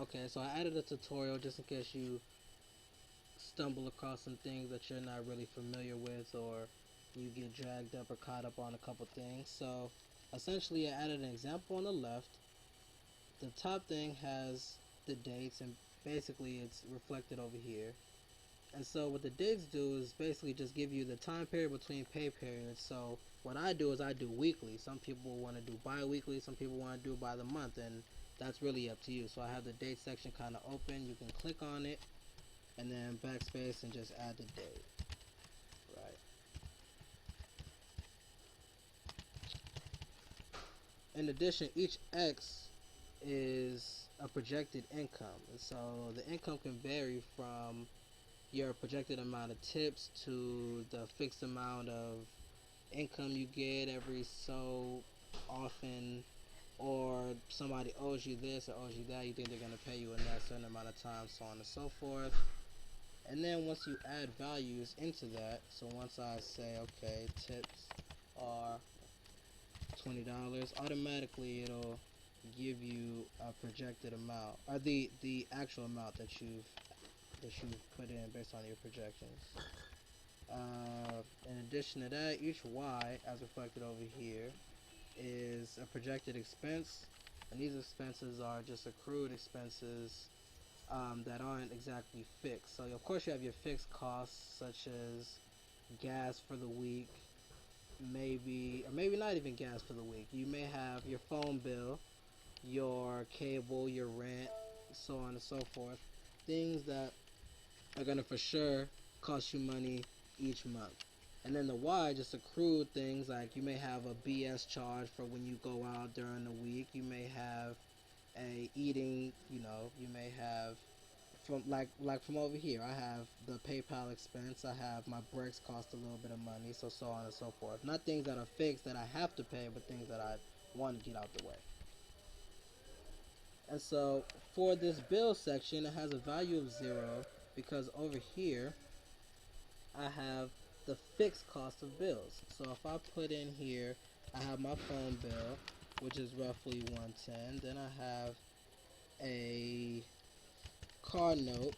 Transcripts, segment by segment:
Okay, so I added a tutorial just in case you stumble across some things that you're not really familiar with, or you get dragged up or caught up on a couple things. So essentially I added an example on the left. The top thing has the dates, and basically it's reflected over here. And so what the dates do is basically just give you the time period between pay periods. So what I do is I do weekly. Some people want to do bi-weekly, some people want to do by the month, and that's really up to you. So I have the date section kind of open. You can click on it and then backspace and just add the date. Right. In addition, each X is a projected income. And so the income can vary from your projected amount of tips to the fixed amount of income you get every so often, or somebody owes you this or owes you that, you think they're going to pay you in that certain amount of time, so on and so forth. And then once you add values into that, so once I say, okay, tips are $20, automatically it'll give you a projected amount, or the actual amount that you've put in based on your projections. In addition to that, each Y, as reflected over here, is a projected expense, and these expenses are just accrued expenses that aren't exactly fixed. So of course you have your fixed costs such as gas for the week, maybe or maybe not even gas for the week. You may have your phone bill, your cable, your rent, so on and so forth. Things that are gonna for sure cost you money each month. And then the Y just accrued things like you may have a BS charge for when you go out during the week. You may have a eating, you may have from like from over here. I have the PayPal expense. I have my breaks cost a little bit of money, so on and so forth. Not things that are fixed that I have to pay, but things that I want to get out the way. And so for this bill section, it has a value of 0 because over here I have the fixed cost of bills. So if I put in here, I have my phone bill, which is roughly 110. Then I have a car note,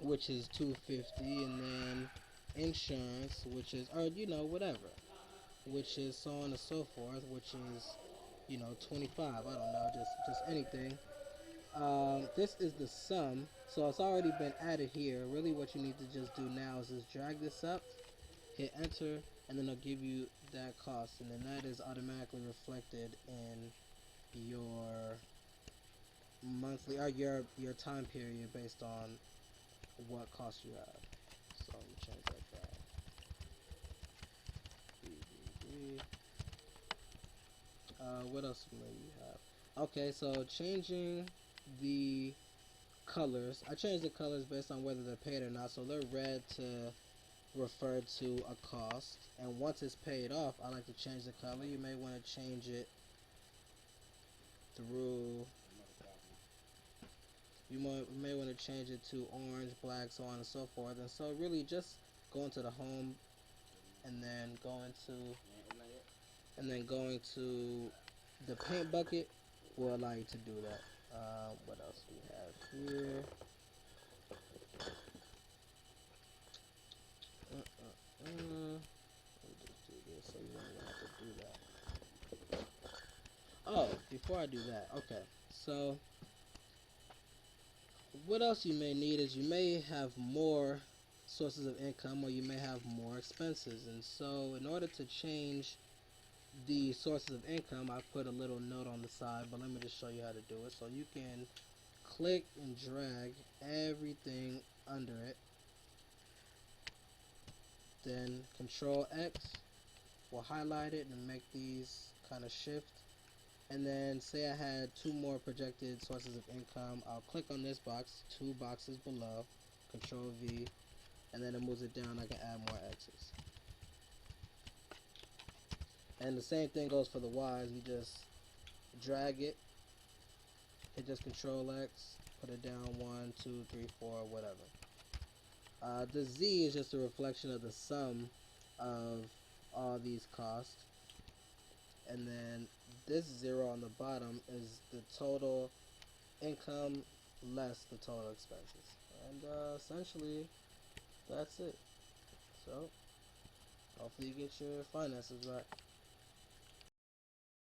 which is 250, and then insurance, which is, or whatever, which is so on and so forth, which is 25. I don't know, just anything. This is the sum, so it's already been added here. Really, what you need to just do now is just drag this up, hit enter, and then it'll give you that cost, and then that is automatically reflected in your monthly or your time period based on what cost you have. So let me change that back. What else may you have? Okay, so changing the colors. I changed the colors based on whether they're paid or not. So they're red to refer to a cost, and once it's paid off, I like to change the color. You may want to change it through. You may want to change it to orange, black, so on and so forth. And so really, just go into the home, and then going to the paint bucket will allow you to do that. What else we have here? Let me just do this so you don't have to do that. Oh, before I do that, okay. So what else you may need is you may have more sources of income, or you may have more expenses. And so in order to change the sources of income, I put a little note on the side, but let me just show you how to do it. So you can click and drag everything under it, then Control X will highlight it and make these kind of shift. And then say I had two more projected sources of income, I'll click on this box, two boxes below, Control V, and then it moves it down. I can add more X's. And the same thing goes for the Y's. You just drag it, hit just Control X, put it down 1, 2, 3, 4, whatever. The Z is just a reflection of the sum of all these costs. And then this 0 on the bottom is the total income less the total expenses. And essentially, that's it. So, hopefully you get your finances right.